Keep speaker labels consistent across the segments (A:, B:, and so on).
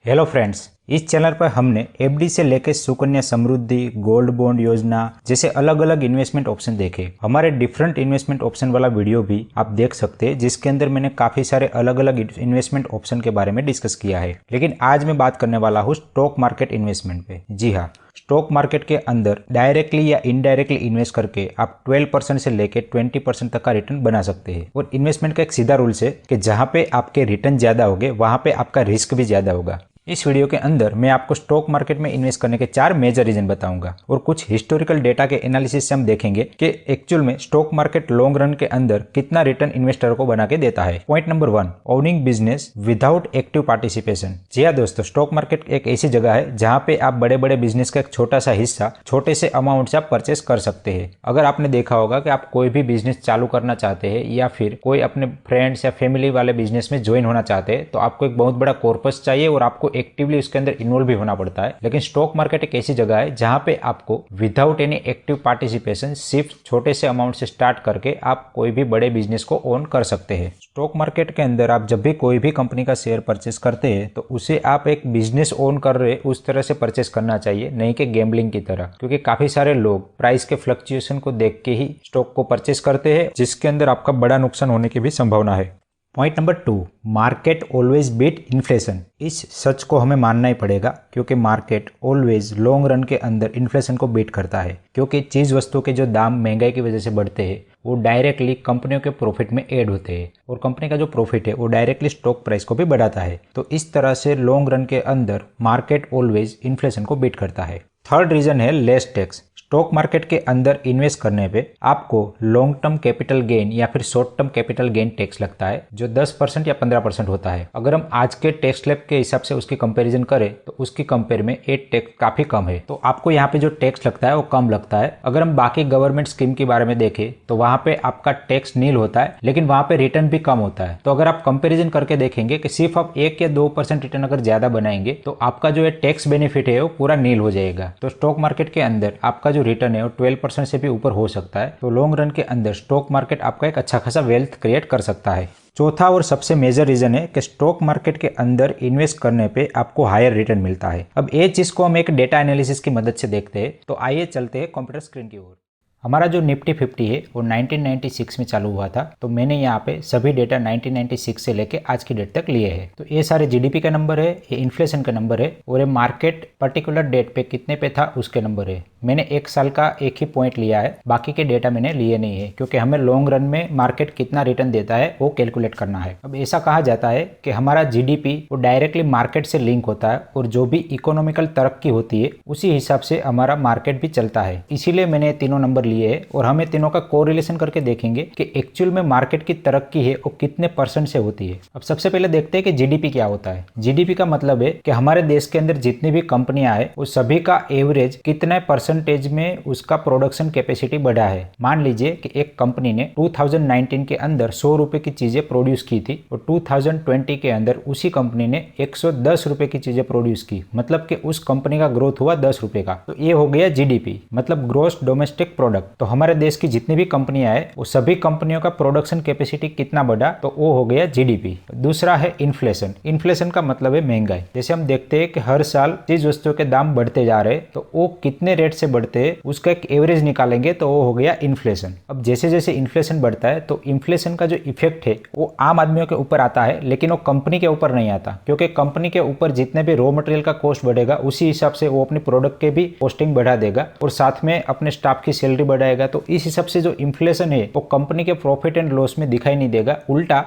A: Hello friends, इस channel पर हमने एफडी से लेकर सुकन्या समृद्धि, गोल्ड बॉन्ड योजना जैसे अलग अलग इन्वेस्टमेंट ऑप्शन देखे। हमारे डिफरेंट इन्वेस्टमेंट ऑप्शन वाला वीडियो भी आप देख सकते हैं, जिसके अंदर मैंने काफी सारे अलग अलग इन्वेस्टमेंट ऑप्शन के बारे में डिस्कस किया है। लेकिन आज मैं बात करने वाला हूँ स्टॉक मार्केट इन्वेस्टमेंट पे। जी हाँ, स्टॉक मार्केट के अंदर डायरेक्टली या इनडायरेक्टली इन्वेस्ट करके आप 12% से लेकर 20% तक का रिटर्न बना सकते हैं। और इन्वेस्टमेंट का एक सीधा रूल्स है कि जहां पे आपके रिटर्न ज्यादा होंगे वहां पे आपका रिस्क भी ज्यादा होगा। इस वीडियो के अंदर मैं आपको स्टॉक मार्केट में इन्वेस्ट करने के 4 मेजर रीजन बताऊंगा और कुछ हिस्टोरिकल डेटा के एनालिसिस से हम देखेंगे कि एक्चुअल में स्टॉक मार्केट लॉन्ग रन के अंदर कितना रिटर्न इन्वेस्टर को बना के देता है। Point number 1, owning business without active participation. जी हाँ दोस्तों, स्टॉक मार्केट एक ऐसी जगह है जहां पे आप बड़े बड़े बिजनेस का एक छोटा सा हिस्सा छोटे से अमाउंट से आप परचेस कर सकते हैं। अगर आपने देखा होगा कि आप कोई भी बिजनेस चालू करना चाहते हैं या फिर कोई अपने फ्रेंड्स या फैमिली वाले बिजनेस में ज्वाइन होना चाहते हैं तो आपको एक बहुत बड़ा कॉर्पस चाहिए और आपको एक्टिवली उसके अंदर इन्वॉल्व भी होना पड़ता है। लेकिन स्टॉक मार्केट एक ऐसी जगह है जहां पे आपको विदाउट एनी एक्टिव पार्टिसिपेशन सिर्फ छोटे से अमाउंट से स्टार्ट करके आप कोई भी बड़े बिजनेस को ओन कर सकते हैं। स्टॉक मार्केट के अंदर आप जब भी कोई भी कंपनी का शेयर परचेस करते हैं तो उसे आप एक बिजनेस ओन कर रहे उस तरह से परचेस करना चाहिए, नहीं कि गैम्बलिंग की तरह। क्योंकि काफी सारे लोग प्राइस के फ्लक्चुएशन को देख के ही स्टॉक को परचेस करते हैं, जिसके अंदर आपका बड़ा नुकसान होने की भी संभावना है। Point number 2, market always beat inflation. इस सच को हमें मानना ही पड़ेगा क्योंकि मार्केट ऑलवेज लॉन्ग रन के अंदर इन्फ्लेशन को बीट करता है। क्योंकि चीज वस्तुओं के जो दाम महंगाई की वजह से बढ़ते हैं वो डायरेक्टली कंपनियों के प्रॉफिट में ऐड होते हैं और कंपनी का जो प्रॉफिट है वो डायरेक्टली स्टॉक प्राइस को भी बढ़ाता है। तो इस तरह से लॉन्ग रन के अंदर मार्केट ऑलवेज इन्फ्लेशन को बीट करता है। थर्ड रीजन है लेस टैक्स। स्टॉक मार्केट के अंदर इन्वेस्ट करने पे आपको लॉन्ग टर्म कैपिटल गेन या फिर short term capital gain tax लगता है जो 10% या 15% होता है। अगर हम आज के टैक्स स्लैब के हिसाब से उसकी कंपैरिजन करें तो उसकी कंपेयर में ये टैक्स काफी कम है। तो आपको यहाँ पे जो टैक्स लगता है वो कम लगता है। अगर हम बाकी गवर्नमेंट स्कीम के बारे में देखें तो वहां पे आपका टैक्स नील होता है, लेकिन वहां पे रिटर्न भी कम होता है। तो अगर आप कंपेरिजन करके देखेंगे कि सिर्फ आप 1 या 2% रिटर्न अगर ज्यादा बनाएंगे तो आपका जो टैक्स बेनिफिट है वो पूरा नील हो जाएगा। तो स्टॉक मार्केट के अंदर आपका जो रिटर्न है वो 12% से भी ऊपर हो सकता है। तो लॉन्ग रन के अंदर स्टॉक मार्केट आपका एक अच्छा खासा वेल्थ क्रिएट कर सकता है। चौथा और सबसे मेजर रीजन है कि स्टॉक मार्केट के अंदर इन्वेस्ट करने पे आपको हायर रिटर्न मिलता है। अब ये चीज को हम एक डेटा एनालिसिस की मदद से देखते हैं। तो आइए चलते हैं कंप्यूटर स्क्रीन की ओर। हमारा जो निफ्टी 50 है वो 1996 में चालू हुआ था। तो मैंने यहाँ पे सभी डेटा 1996 से लेके आज की डेट तक लिए हैं। तो ये सारे जीडीपी का नंबर है, ये इन्फ्लेशन का नंबर है और ये मार्केट पर्टिकुलर डेट पे कितने पे था उसके नंबर है। मैंने 1 साल का एक ही पॉइंट लिया है, बाकी के डेटा मैंने लिए नहीं है क्योंकि हमें लॉन्ग रन में मार्केट कितना रिटर्न देता है वो कैलकुलेट करना है। अब ऐसा कहा जाता है कि हमारा जीडीपी वो डायरेक्टली मार्केट से लिंक होता है और जो भी इकोनॉमिकल तरक्की होती है उसी हिसाब से हमारा मार्केट भी चलता है। इसीलिए मैंने तीनों नंबर है और हमें तीनों का कोरिलेशन करके देखेंगे कि एक्चुअल में मार्केट की तरक्की है वो कितने % से होती है। अब सबसे पहले देखते हैं कि जीडीपी क्या होता है। जीडीपी का मतलब है कि हमारे देश के अंदर जितनी भी कंपनियां हैं वो सभी का एवरेज कितने % में उसका प्रोडक्शन कैपेसिटी बढ़ा है। मान लीजिए कि एक कंपनी ने 2019 के अंदर 100 रुपए की चीजें प्रोड्यूस की थी और 2020 के अंदर उसी कंपनी ने 110 रुपए की चीजें प्रोड्यूस की, मतलब कि उस कंपनी का ग्रोथ हुआ 10 रुपए का। तो ये हो गया जीडीपी, मतलब ग्रोस डोमेस्टिक प्रोडक्ट। तो हमारे देश की जितनी भी कंपनियां हैं वो सभी कंपनियों का प्रोडक्शन कैपेसिटी कितना बढ़ा, तो वो हो गया जीडीपी। दूसरा है इन्फ्लेशन। इन्फ्लेशन का मतलब है महंगाई। जैसे हम देखते हैं कि हर साल चीज वस्तुओं के दाम बढ़ते जा रहे हैं, तो वो कितने रेट से बढ़ते हैं उसका एक एवरेज निकालेंगे तो वो हो गया इन्फ्लेशन। अब जैसे जैसे इन्फ्लेशन बढ़ता है तो इन्फ्लेशन का जो इफेक्ट है वो आम आदमियों के ऊपर आता है, लेकिन वो कंपनी के ऊपर नहीं आता, क्योंकि कंपनी के ऊपर जितने भी रॉ मटेरियल का कॉस्ट बढ़ेगा उसी हिसाब से वो अपनी प्रोडक्ट के भी कॉस्टिंग बढ़ा देगा और साथ में अपने स्टाफ की सैलरी बढ़ाएगा। तो इस हिसाब से जो इन्फ्लेशन है वो कंपनी के प्रॉफिट एंड लॉस में दिखाई नहीं देगा, उल्टा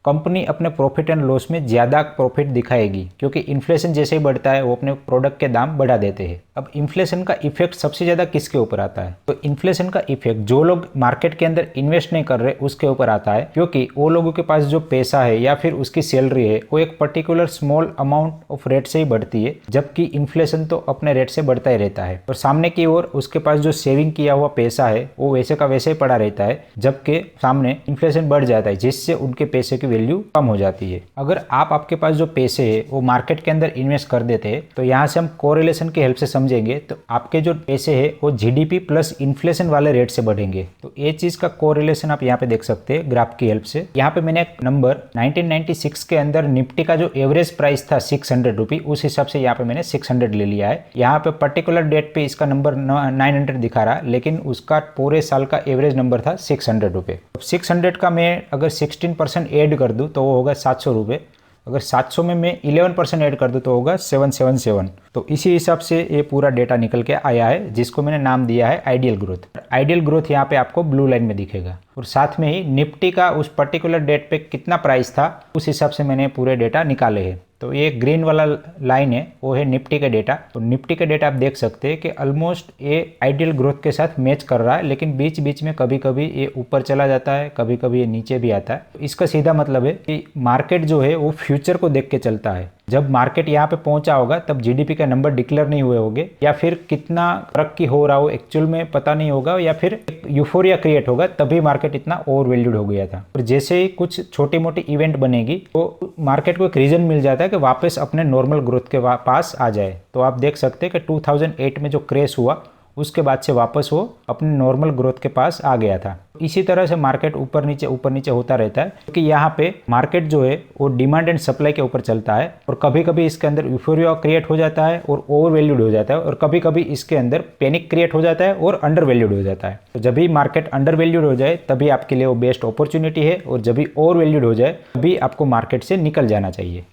A: कंपनी अपने प्रॉफिट एंड लॉस में ज्यादा प्रॉफिट दिखाएगी, क्योंकि इन्फ्लेशन जैसे ही बढ़ता है वो अपने प्रोडक्ट के दाम बढ़ा देते हैं। अब इन्फ्लेशन का इफेक्ट सबसे ज्यादा किसके ऊपर आता है? तो इन्फ्लेशन का इफेक्ट जो लोग मार्केट के अंदर इन्वेस्ट नहीं कर रहे उसके ऊपर आता है, क्योंकि वो लोगों के पास जो पैसा है या फिर उसकी सैलरी है वो एक particular small amount of rate से ही बढ़ती है, जबकि इन्फ्लेशन तो अपने रेट से बढ़ता ही रहता है। और सामने की ओर उसके पास जो सेविंग किया हुआ पैसा है वो वैसे का वैसे ही पड़ा रहता है, जबकि सामने इन्फ्लेशन बढ़ जाता है जिससे उनके पैसे की वैल्यू कम हो जाती है। अगर आपके पास जो पैसे है वो मार्केट के अंदर इन्वेस्ट कर देते हैं तो यहाँ से हम कोरिलेशन की हेल्प से समझ समझेंगे तो आपके जो पैसे है वो जीडीपी प्लस इन्फ्लेशन वाले रेट से बढ़ेंगे। तो ये चीज का कोरिलेशन आप यहाँ पे देख सकते हैं ग्राफ की हेल्प से। यहाँ पे मैंने एक नंबर 1996 के अंदर निफ्टी का जो एवरेज प्राइस था 600 रुपी, उस हिसाब से यहाँ पे मैंने 600 ले लिया है। यहाँ पे पर्टिकुलर डेट पे इसका नंबर 900 दिखा रहा है, लेकिन उसका पूरे साल का एवरेज नंबर था 600 रुपये। 600 का मैं अगर 16% ऐड कर दूँ तो वो होगा 700 रुपये। अगर 700 में मैं 11% ऐड कर दूँ तो होगा 777। तो इसी हिसाब से ये पूरा डेटा निकल के आया है, जिसको मैंने नाम दिया है आइडियल ग्रोथ। आइडियल ग्रोथ यहाँ पे आपको ब्लू लाइन में दिखेगा, और साथ में ही निफ्टी का उस पर्टिकुलर डेट पे कितना प्राइस था उस हिसाब से मैंने पूरे डेटा निकाले हैं। तो ये ग्रीन वाला लाइन है वो है निफ्टी का डेटा। तो निफ्टी का डेटा आप देख सकते हैं कि ऑलमोस्ट ये आइडियल ग्रोथ के साथ मैच कर रहा है, लेकिन बीच बीच में कभी कभी ये ऊपर चला जाता है, कभी कभी ये नीचे भी आता है। तो इसका सीधा मतलब है कि मार्केट जो है वो फ्यूचर को देख के चलता है। जब मार्केट यहाँ पे पहुंचा होगा तब जीडीपी का नंबर डिक्लेयर नहीं हुए होंगे, या फिर कितना तरक्की हो रहा हो एक्चुअल में पता नहीं होगा, या फिर यूफोरिया क्रिएट होगा तभी मार्केट इतना ओवर वैल्यूड हो गया था। और जैसे ही कुछ छोटी मोटी इवेंट बनेगी तो मार्केट को एक रीजन मिल जाता है कि वापस अपने नॉर्मल ग्रोथ के पास आ जाए। तो आप देख सकते हैं कि 2008 में जो क्रैश हुआ उसके बाद से वापस वो अपने नॉर्मल ग्रोथ के पास आ गया था। इसी तरह से मार्केट ऊपर नीचे होता रहता है, क्योंकि यहाँ पे मार्केट जो है वो डिमांड एंड सप्लाई के ऊपर चलता है, और कभी कभी इसके अंदर यूफोरिया क्रिएट हो जाता है और ओवर वैल्यूड हो जाता है, और कभी कभी इसके अंदर पैनिक क्रिएट हो जाता है और अंडर वैल्यूड हो जाता है। तो जब भी मार्केट अंडर वैल्यूड हो जाए तभी आपके लिए वो बेस्ट अपॉर्चुनिटी है, और जब भी ओवर वैल्यूड हो जाए तभी आपको मार्केट से निकल जाना चाहिए।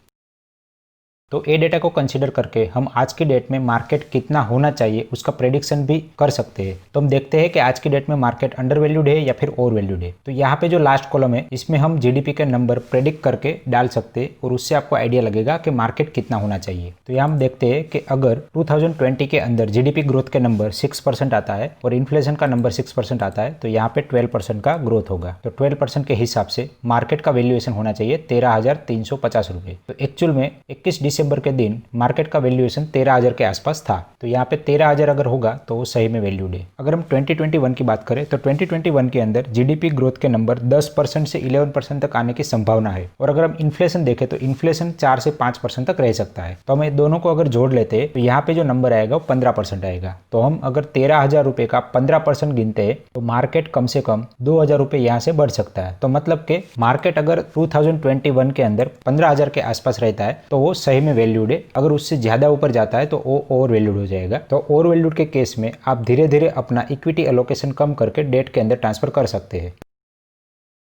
A: तो ये डेटा को कंसीडर करके हम आज की डेट में मार्केट कितना होना चाहिए उसका प्रेडिक्शन भी कर सकते हैं। तो हम देखते हैं कि आज की डेट में मार्केट अंडर वैल्यूड है या फिर ओवर वैल्यूड है। तो यहाँ पे जो लास्ट कॉलम है इसमें हम जीडीपी के नंबर प्रेडिक्ट करके डाल सकते हैं, और उससे आपको आइडिया लगेगा कि मार्केट कितना होना चाहिए। तो यहाँ हम देखते हैं कि अगर 2020 के अंदर जीडीपी ग्रोथ के नंबर 6% आता है और इन्फ्लेशन का नंबर 6% आता है, तो यहाँ पे 12% का ग्रोथ होगा। तो 12% के हिसाब से मार्केट का वैल्यूएशन होना चाहिए 13,350 रुपये। तो एक्चुअल में 21 दिसंबर के दिन मार्केट का वैल्यूएशन 13,000 के आसपास था। तो यहाँ पे 13,000 अगर होगा तो वो सही में वैल्यूड है। अगर हम 2021 की बात करें तो 2021 के अंदर जीडीपी ग्रोथ के नंबर 10% से 11% तक आने की संभावना है, और अगर हम इन्फ्लेशन देखें तो इन्फ्लेशन 4 से 5% तक रह सकता है। तो हम दोनों को अगर जोड़ लेते हैं तो यहाँ पे जो नंबर आएगा वो 15% आएगा। तो हम अगर 13,000 रुपये का 15% गिनते हैं तो मार्केट कम से कम 2,000 रुपये यहाँ से बढ़ सकता है। तो मतलब कि मार्केट अगर 2021 के अंदर 15,000 के आसपास रहता है तो वो सही में वैल्यूड है। अगर उससे ज्यादा ऊपर जाता है तो वो ओवर वैल्यूड हो जाएगा। तो ओवर वैल्यूड के केस में आप धीरे धीरे अपना इक्विटी एलोकेशन कम करके डेट के अंदर ट्रांसफर कर सकते हैं।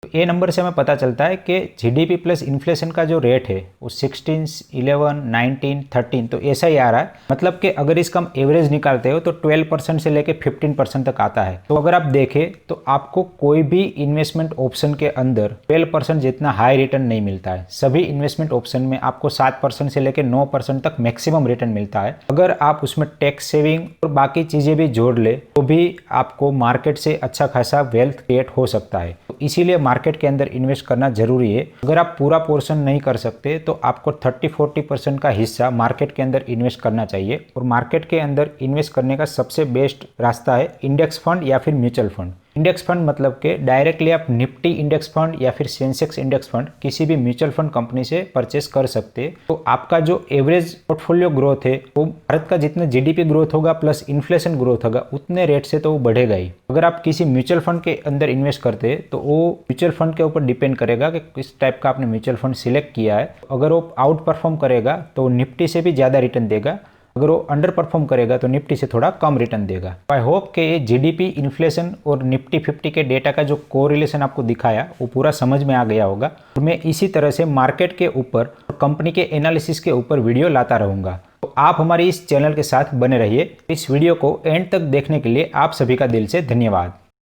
A: ये नंबर से हमें पता चलता है कि जीडीपी प्लस इन्फ्लेशन का जो रेट है वो 16, 11, 19, 13 तो ऐसा ही आ रहा है। मतलब कि अगर इसका हम एवरेज निकालते हो तो 12% से लेके 15% तक आता है। तो अगर आप देखें तो आपको कोई भी इन्वेस्टमेंट ऑप्शन के अंदर 12% जितना हाई रिटर्न नहीं मिलता है। सभी इन्वेस्टमेंट ऑप्शन में आपको 7% से लेकर 9% तक मैक्सिमम रिटर्न मिलता है। अगर आप उसमें टैक्स सेविंग और बाकी चीजें भी जोड़ ले तो भी आपको मार्केट से अच्छा खासा वेल्थ क्रिएट हो सकता है। तो इसीलिए मार्केट के अंदर इन्वेस्ट करना जरूरी है। अगर आप पूरा पोर्शन नहीं कर सकते तो आपको 30-40% का हिस्सा मार्केट के अंदर इन्वेस्ट करना चाहिए। और मार्केट के अंदर इन्वेस्ट करने का सबसे बेस्ट रास्ता है इंडेक्स फंड या फिर म्यूचुअल फंड। इंडेक्स फंड मतलब कि डायरेक्टली आप निफ्टी इंडेक्स फंड या फिर सेंसेक्स इंडेक्स फंड किसी भी म्यूचुअल फंड कंपनी से परचेस कर सकते हैं। तो आपका जो एवरेज पोर्टफोलियो ग्रोथ है वो भारत का जितना जीडीपी ग्रोथ होगा प्लस इन्फ्लेशन ग्रोथ होगा उतने रेट से तो वो बढ़ेगा ही। अगर आप किसी म्यूचुअल फंड के अंदर इन्वेस्ट करते हैं तो वो म्यूचुअल फंड के ऊपर डिपेंड करेगा कि किस टाइप का आपने म्यूचुअल फंड सिलेक्ट किया है। अगर वो आउट परफॉर्म करेगा तो निफ्टी से भी ज़्यादा रिटर्न देगा, अगर वो अंडर परफॉर्म करेगा तो निफ्टी से थोड़ा कम रिटर्न देगा। आई होप कि ये जीडीपी, इन्फ्लेशन और निफ्टी 50 के डेटा का जो कोरिलेशन आपको दिखाया वो पूरा समझ में आ गया होगा। और मैं इसी तरह से मार्केट के ऊपर, कंपनी के एनालिसिस के ऊपर वीडियो लाता रहूंगा। तो आप हमारे इस चैनल के साथ बने रहिए। इस वीडियो को एंड तक देखने के लिए आप सभी का दिल से धन्यवाद।